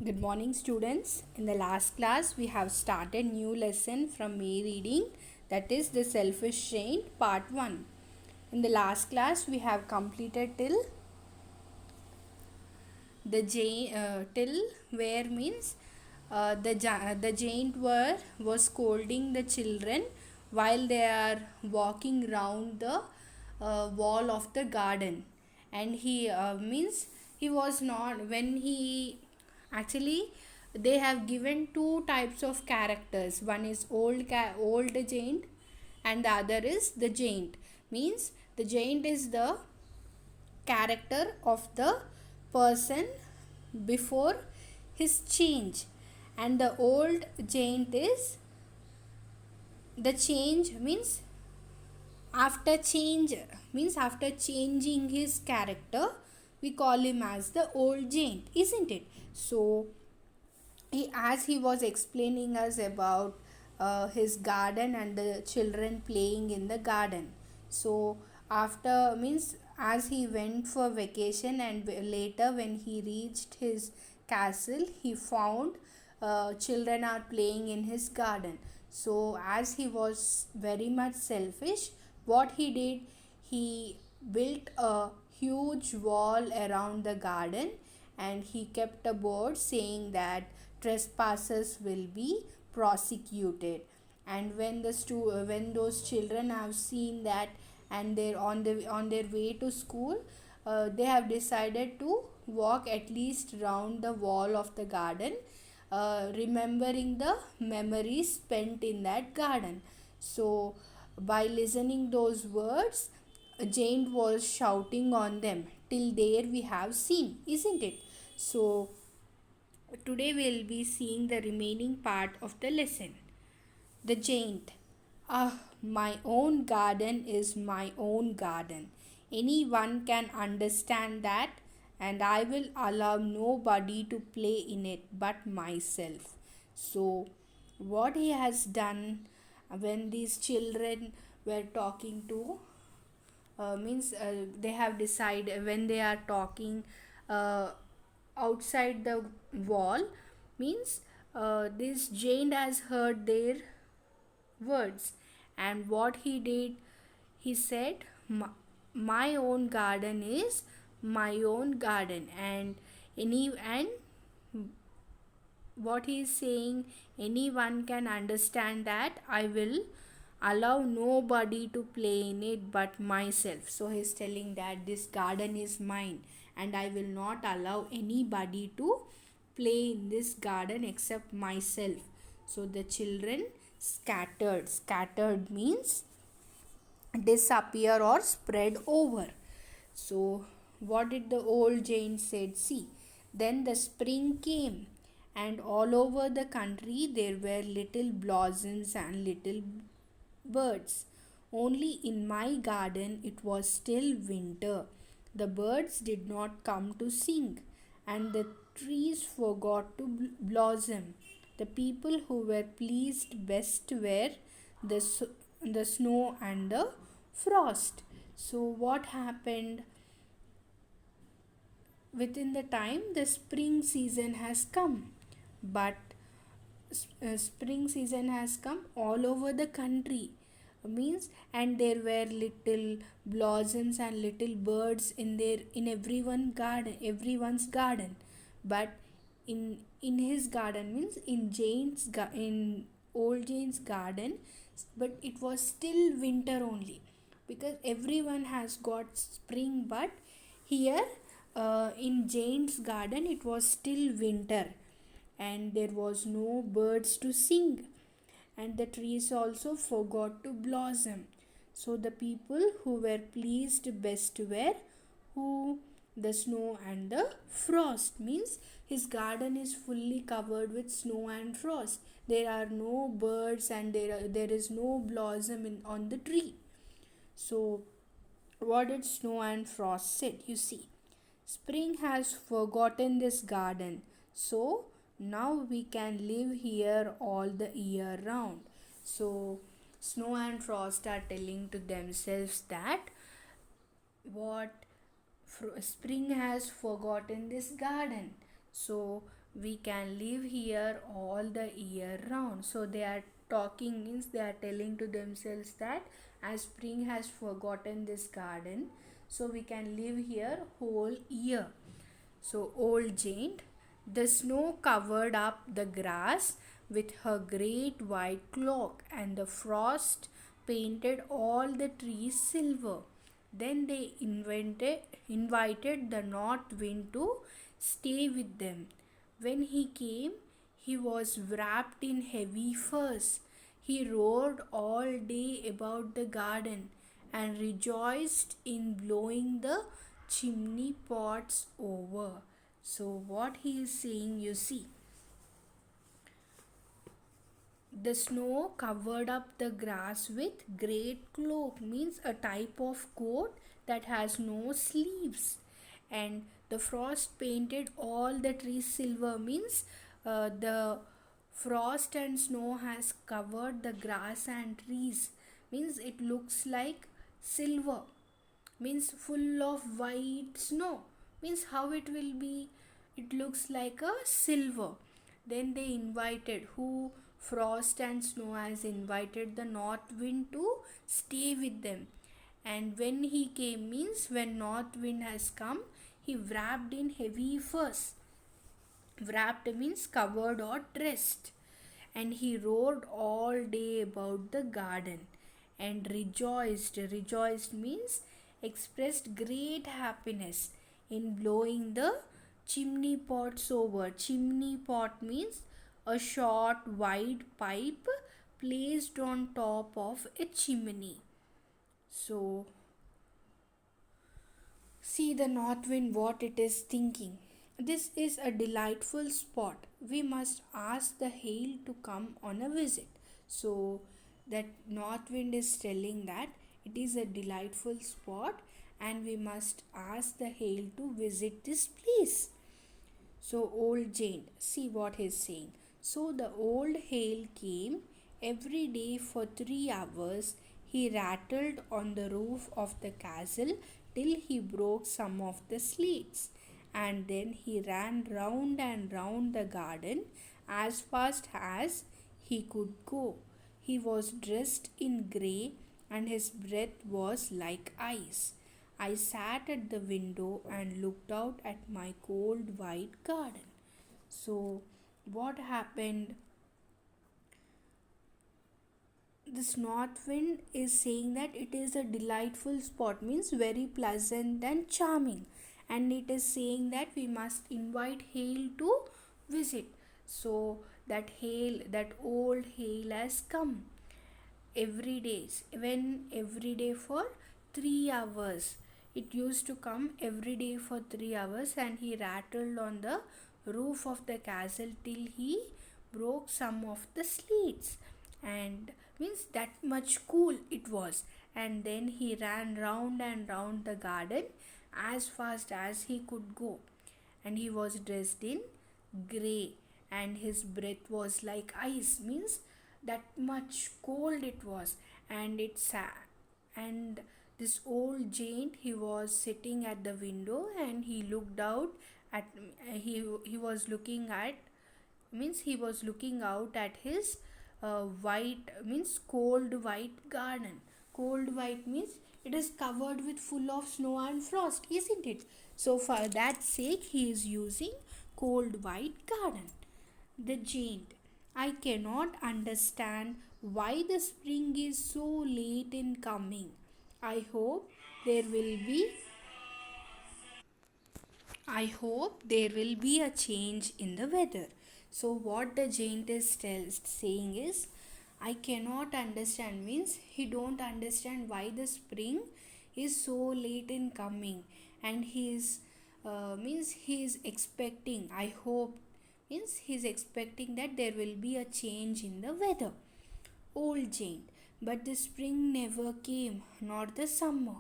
Good morning, students. In the last class, we have started new lesson from me reading, that is the selfish Gaint part 1. In the last class, we have completed till till where means the Gaint was scolding the children while they are walking round the wall of the garden, and he means he was not when he actually they have given two types of characters. One is old Gaint and the other is the Gaint. Means the Gaint is the character of the person before his change, and the old Gaint is the change means after change, means after changing his character we call him as the old Gaint, isn't it? So as he was explaining us about his garden and the children playing in the garden. So after means as he went for vacation, and later when he reached his castle, he found children are playing in his garden. So as he was very much selfish, what he did, he built a huge wall around the garden, and he kept a board saying that trespassers will be prosecuted. And when those children have seen that, and they're on their way to school, they have decided to walk at least round the wall of the garden, remembering the memories spent in that garden. So by listening those words, Jane was shouting on them. Till there we have seen, isn't it? So today we'll be seeing the remaining part of the lesson. The Gaint. Ah, my own garden is my own garden. Anyone can understand that, and I will allow nobody to play in it but myself. So, what he has done when these children were talking to means they have decided when they are talking uh, outside the wall, means this Jane has heard their words, and what he did, he said, my own garden is my own garden, and what he is saying, anyone can understand that I will allow nobody to play in it but myself. So he is telling that this garden is mine, and I will not allow anybody to play in this garden except myself. So the children scattered means disappear or spread over. So what did the old Jane said? See, then the spring came, and all over the country there were little blossoms and little birds. Only in my garden it was still winter. The birds did not come to sing, and the trees forgot to blossom. The people who were pleased best were the snow and the frost. So, what happened? Within the time, the spring season has come, but spring season has come all over the country, means, and there were little blossoms and little birds in everyone's garden, but in his garden, means in old Jane's garden, but it was still winter only, because everyone has got spring, but here in Jane's garden it was still winter, and there was no birds to sing, and the trees also forgot to blossom. So the people who were pleased best were who? The snow and the frost, means his garden is fully covered with snow and frost. There are no birds, and there is no blossom on the tree. So what did snow and frost said? You see, spring has forgotten this garden, so now we can live here all the year round. So snow and frost are telling to themselves that what spring has forgotten this garden, so we can live here all the year round. So they are talking, means they are telling to themselves that as spring has forgotten this garden, so we can live here whole year. So old Jane, the snow covered up the grass with her great white cloak, and the frost painted all the trees silver. Then they invited the north wind to stay with them. When he came, he was wrapped in heavy furs. He roared all day about the garden and rejoiced in blowing the chimney pots over. So, what he is saying, you see, the snow covered up the grass with great cloak, means a type of coat that has no sleeves. And the frost painted all the trees silver, means the frost and snow has covered the grass and trees, means it looks like silver, means full of white snow, means how it will be, it looks like a silver. Then they invited, who, frost and snow has invited the north wind to stay with them. And when he came, means when north wind has come, he wrapped in heavy furs. Wrapped means covered or dressed. And he roared all day about the garden and rejoiced. Rejoiced means expressed great happiness in blowing the chimney pots over. Chimney pot means a short wide pipe placed on top of a chimney. So see the north wind what it is thinking. This is a delightful spot. We must ask the hail to come on a visit. So that north wind is telling that it is a delightful spot and we must ask the hail to visit this place. So old Jane, see what he's saying. So the old hail came every day for 3 hours. He rattled on the roof of the castle till he broke some of the slates, and then he ran round and round the garden as fast as he could go. He was dressed in grey and his breath was like ice. I sat at the window and looked out at my cold white garden. So, what happened? This north wind is saying that it is a delightful spot, means very pleasant and charming, and it is saying that we must invite hail to visit. So, that hail, that old hail has come every day, when every day for 3 hours. It used to come every day for 3 hours, and he rattled on the roof of the castle till he broke some of the slates, and means that much cool it was. And then he ran round and round the garden as fast as he could go, and he was dressed in grey and his breath was like ice, means that much cold it was. And and this old giant, he was sitting at the window and he looked out at, he was looking at, means he was looking out at his white, means cold white garden. Cold white means it is covered with full of snow and frost, isn't it? So for that sake he is using cold white garden. The giant, I cannot understand why the spring is so late in coming. I hope there will be I hope there will be a change in the weather. So what the giant is saying is, I cannot understand, means he don't understand why the spring is so late in coming, and he is means he is expecting. I hope means he is expecting that there will be a change in the weather. Old Jane, but the spring never came, nor the summer.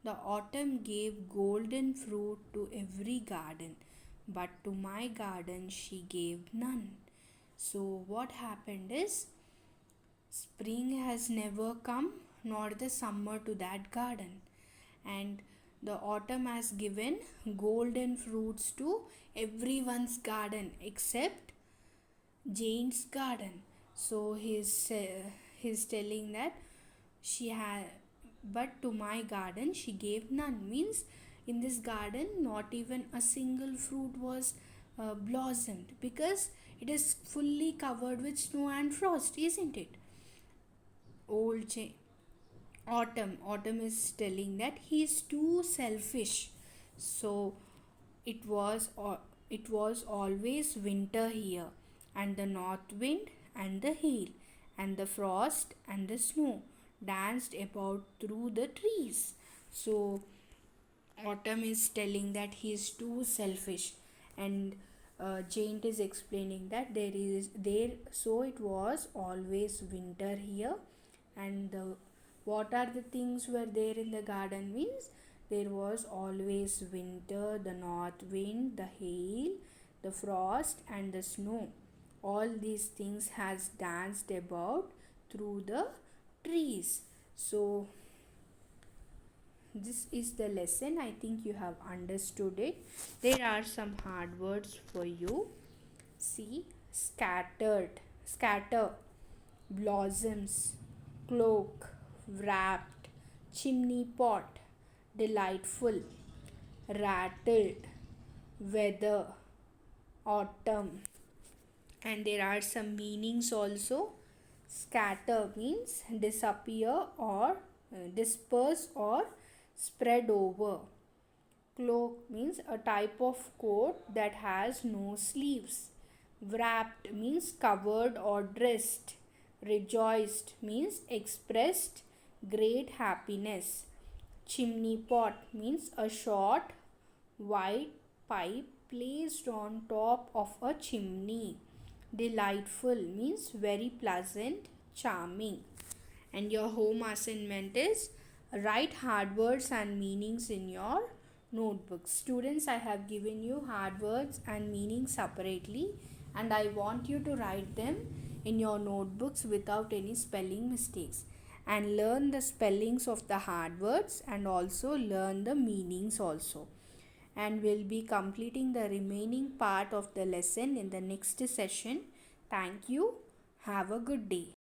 The autumn gave golden fruit to every garden, but to my garden she gave none. So, what happened is, spring has never come, nor the summer to that garden, and The autumn has given golden fruits to everyone's garden except Jane's garden. So he's telling that she had, but to my garden she gave none. Means in this garden not even a single fruit was blossomed, because it is fully covered with snow and frost, isn't it? Old Jane. Autumn is telling that he is too selfish. So it was it was always winter here, and the north wind and the hail and the frost and the snow danced about through the trees. So Autumn is telling that he is too selfish, and Jane is explaining that so it was always winter here, and what are the things were there in the garden means there was always winter, the north wind, the hail, the frost, and the snow. All these things has danced about through the trees. So this is the lesson. I think you have understood it. There are some hard words for you. See: scattered, scatter, blossoms, cloak, wrapped, chimney pot, delightful, rattled, weather, autumn. And there are some meanings also. Scatter means disappear or disperse or spread over. Cloak means a type of coat that has no sleeves. Wrapped means covered or dressed. Rejoiced means expressed great happiness. Chimney pot means a short white pipe placed on top of a chimney. Delightful means very pleasant, charming. And your home assignment is write hard words and meanings in your notebook. Students, I have given you hard words and meanings separately, and I want you to write them in your notebooks without any spelling mistakes, and learn the spellings of the hard words and also learn the meanings also. And we'll be completing the remaining part of the lesson in the next session. Thank you. Have a good day.